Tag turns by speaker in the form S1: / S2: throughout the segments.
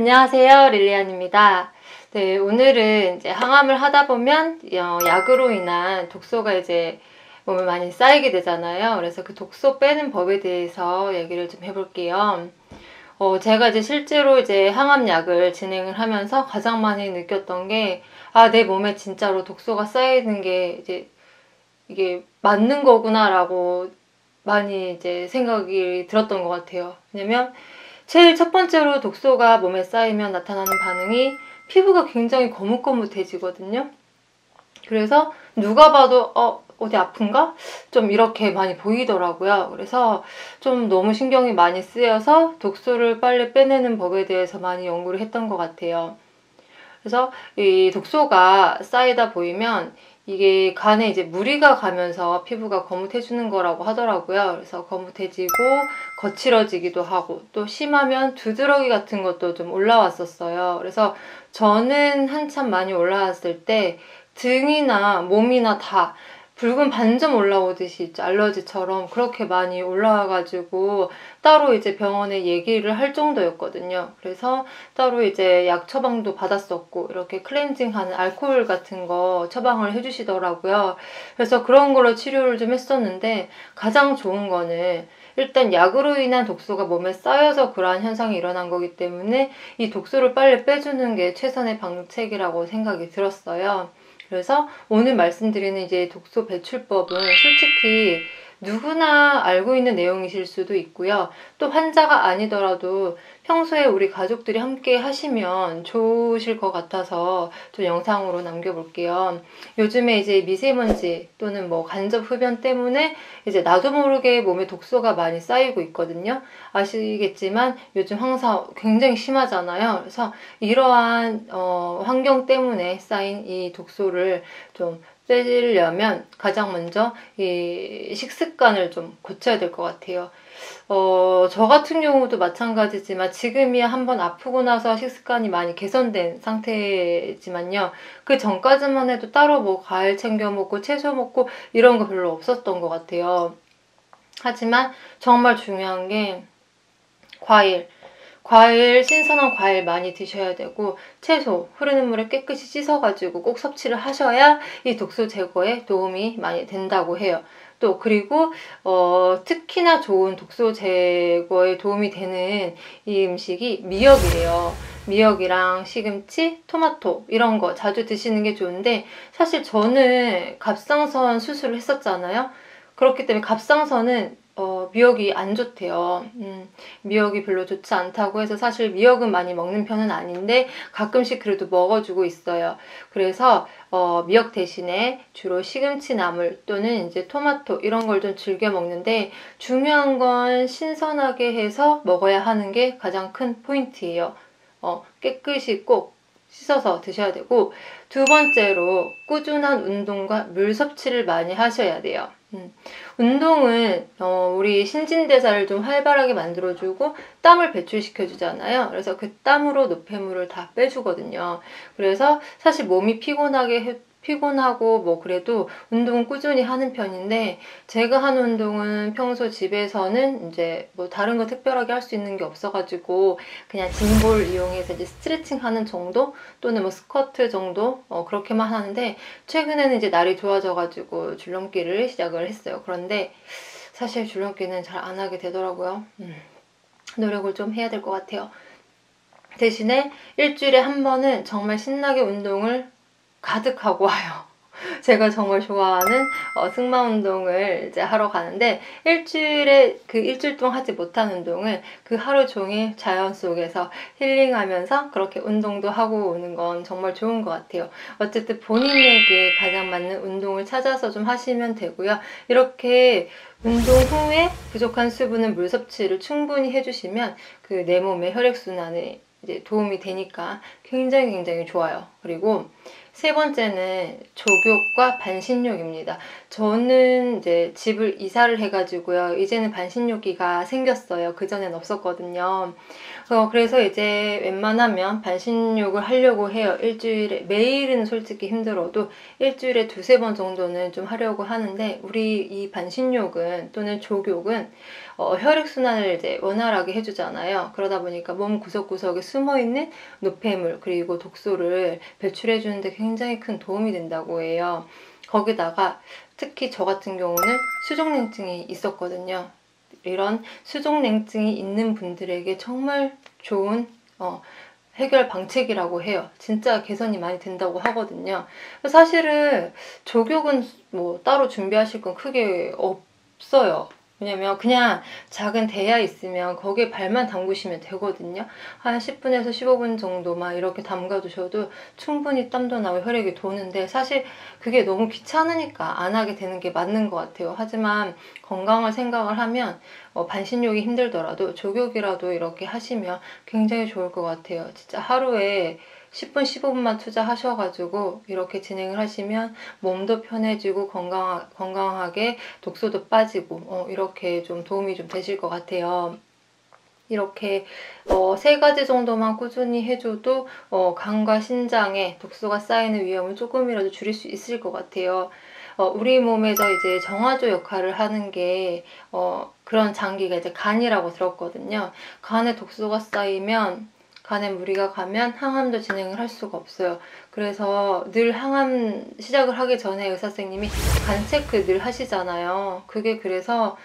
S1: 안녕하세요, 릴리안입니다. 네, 오늘은 이제 항암을 하다 보면 약으로 인한 독소가 이제 몸에 많이 쌓이게 되잖아요. 그래서 그 독소 빼는 법에 대해서 얘기를 좀 해볼게요. 제가 이제 실제로 이제 항암약을 진행을 하면서 가장 많이 느꼈던 게, 내 몸에 진짜로 독소가 쌓이는 게 이제 이게 맞는 거구나라고 많이 이제 생각이 들었던 것 같아요. 왜냐면 제일 첫 번째로 독소가 몸에 쌓이면 나타나는 반응이 피부가 굉장히 거뭇거뭇해지거든요. 그래서 누가 봐도 어디 아픈가? 좀 이렇게 많이 보이더라고요. 그래서 좀 너무 신경이 많이 쓰여서 독소를 빨리 빼내는 법에 대해서 많이 연구를 했던 것 같아요. 그래서 이 독소가 쌓이다 보이면 이게 간에 이제 무리가 가면서 피부가 거뭇해지는 거라고 하더라고요. 그래서 거뭇해지고 거칠어지기도 하고 또 심하면 두드러기 같은 것도 좀 올라왔었어요. 그래서 저는 한참 많이 올라왔을 때 등이나 몸이나 다 붉은 반점 올라오듯이 알러지처럼 그렇게 많이 올라와가지고 따로 이제 병원에 얘기를 할 정도였거든요. 그래서 따로 이제 약 처방도 받았었고 이렇게 클렌징하는 알코올 같은 거 처방을 해주시더라고요. 그래서 그런 걸로 치료를 좀 했었는데 가장 좋은 거는 일단 약으로 인한 독소가 몸에 쌓여서 그러한 현상이 일어난 거기 때문에 이 독소를 빨리 빼주는 게 최선의 방책이라고 생각이 들었어요. 그래서 오늘 말씀드리는 이제 독소 배출법은 솔직히 누구나 알고 있는 내용이실 수도 있고요. 또 환자가 아니더라도 평소에 우리 가족들이 함께 하시면 좋으실 것 같아서 좀 영상으로 남겨볼게요. 요즘에 이제 미세먼지 또는 뭐 간접 흡연 때문에 이제 나도 모르게 몸에 독소가 많이 쌓이고 있거든요. 아시겠지만 요즘 황사 굉장히 심하잖아요. 그래서 이러한 환경 때문에 쌓인 이 독소를 좀 빼려면 가장 먼저 이 식습관을 좀 고쳐야 될 것 같아요. 저 같은 경우도 마찬가지지만 지금이야 한번 아프고 나서 식습관이 많이 개선된 상태지만요. 그 전까지만 해도 따로 뭐 과일 챙겨 먹고 채소 먹고 이런 거 별로 없었던 것 같아요. 하지만 정말 중요한 게 과일, 신선한 과일 많이 드셔야 되고 채소, 흐르는 물에 깨끗이 씻어가지고 꼭 섭취를 하셔야 이 독소 제거에 도움이 많이 된다고 해요. 또 그리고 특히나 좋은 독소 제거에 도움이 되는 이 음식이 미역이래요. 미역이랑 시금치, 토마토 이런 거 자주 드시는 게 좋은데 사실 저는 갑상선 수술을 했었잖아요. 그렇기 때문에 갑상선은 미역이 안 좋대요. 미역이 별로 좋지 않다고 해서 사실 미역은 많이 먹는 편은 아닌데 가끔씩 그래도 먹어주고 있어요. 그래서 미역 대신에 주로 시금치 나물 또는 이제 토마토 이런 걸 좀 즐겨 먹는데 중요한 건 신선하게 해서 먹어야 하는 게 가장 큰 포인트예요. 깨끗이 꼭 씻어서 드셔야 되고 두 번째로 꾸준한 운동과 물 섭취를 많이 하셔야 돼요. 운동은 우리 신진대사를 좀 활발하게 만들어주고 땀을 배출시켜주잖아요. 그래서 그 땀으로 노폐물을 다 빼주거든요. 그래서 사실 몸이 피곤하고 뭐 그래도 운동은 꾸준히 하는 편인데 제가 하는 운동은 평소 집에서는 이제 뭐 다른 거 특별하게 할 수 있는 게 없어가지고 그냥 짐볼 이용해서 이제 스트레칭 하는 정도 또는 뭐 스쿼트 정도 그렇게만 하는데 최근에는 이제 날이 좋아져가지고 줄넘기를 시작을 했어요. 그런데 사실 줄넘기는 잘 안 하게 되더라고요. 노력을 좀 해야 될 것 같아요. 대신에 일주일에 한 번은 정말 신나게 운동을 가득하고 와요. 제가 정말 좋아하는 승마 운동을 이제 하러 가는데 일주일 동안 하지 못한 운동을 그 하루 종일 자연 속에서 힐링하면서 그렇게 운동도 하고 오는 건 정말 좋은 것 같아요. 어쨌든 본인에게 가장 맞는 운동을 찾아서 좀 하시면 되고요. 이렇게 운동 후에 부족한 수분은 물 섭취를 충분히 해주시면 그 내 몸의 혈액순환에 이제 도움이 되니까 굉장히 좋아요. 그리고 세 번째는 족욕과 반신욕입니다. 저는 이제 집을 이사를 해가지고요. 이제는 반신욕기가 생겼어요. 그전엔 없었거든요. 그래서 이제 웬만하면 반신욕을 하려고 해요. 일주일에, 매일은 솔직히 힘들어도 일주일에 두세 번 정도는 좀 하려고 하는데, 우리 이 반신욕은 또는 족욕은 혈액순환을 이제 원활하게 해주잖아요. 그러다 보니까 몸 구석구석에 숨어있는 노폐물 그리고 독소를 배출해주는데 굉장히 큰 도움이 된다고 해요. 거기다가 특히 저 같은 경우는 수족냉증이 있었거든요. 이런 수족냉증이 있는 분들에게 정말 좋은 해결 방책이라고 해요. 진짜 개선이 많이 된다고 하거든요. 사실은 족욕은 뭐 따로 준비하실 건 크게 없어요. 왜냐면 그냥 작은 대야 있으면 거기에 발만 담그시면 되거든요. 한 10분에서 15분 정도만 이렇게 담가 두셔도 충분히 땀도 나고 혈액이 도는데, 사실 그게 너무 귀찮으니까 안 하게 되는 게 맞는 것 같아요. 하지만 건강을 생각을 하면 반신욕이 힘들더라도 족욕이라도 이렇게 하시면 굉장히 좋을 것 같아요. 진짜 하루에 10분, 15분만 투자하셔가지고 이렇게 진행을 하시면 몸도 편해지고 건강하게 독소도 빠지고 이렇게 좀 도움이 좀 되실 것 같아요. 이렇게 세 가지 정도만 꾸준히 해줘도 간과 신장에 독소가 쌓이는 위험을 조금이라도 줄일 수 있을 것 같아요. 우리 몸에서 이제 정화조 역할을 하는 게 그런 장기가 이제 간이라고 들었거든요. 간에 독소가 쌓이면, 간에 무리가 가면 항암도 진행을 할 수가 없어요. 그래서 늘 항암 시작을 하기 전에 의사 선생님이 간 체크 늘 하시잖아요. 그게 그래서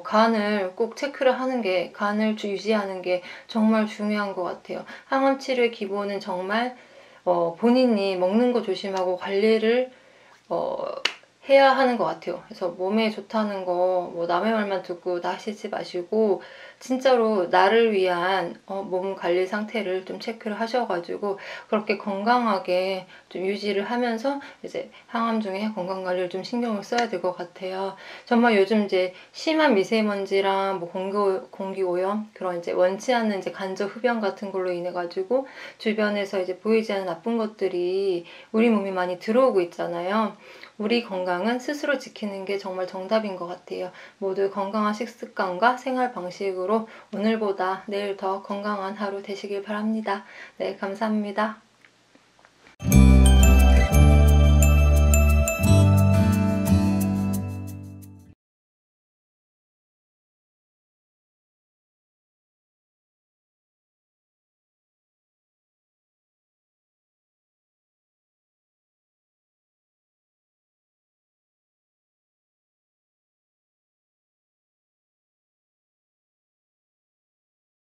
S1: 간을 꼭 체크를 하는 게, 간을 유지하는 게 정말 중요한 것 같아요. 항암 치료의 기본은 정말 본인이 먹는 거 조심하고 관리를 해야 하는 것 같아요. 그래서 몸에 좋다는 거 뭐 남의 말만 듣고 하시지 마시고 진짜로 나를 위한 몸 관리 상태를 좀 체크를 하셔가지고 그렇게 건강하게 좀 유지를 하면서 이제 항암 중에 건강 관리를 좀 신경을 써야 될 것 같아요. 정말 요즘 이제 심한 미세먼지랑 뭐 공기 오염, 그런 이제 원치 않는 이제 간접 흡연 같은 걸로 인해 가지고 주변에서 이제 보이지 않는 나쁜 것들이 우리 몸에 많이 들어오고 있잖아요. 우리 건강은 스스로 지키는 게 정말 정답인 것 같아요. 모두 건강한 식습관과 생활 방식으로 오늘보다 내일 더 건강한 하루 되시길 바랍니다. 네, 감사합니다.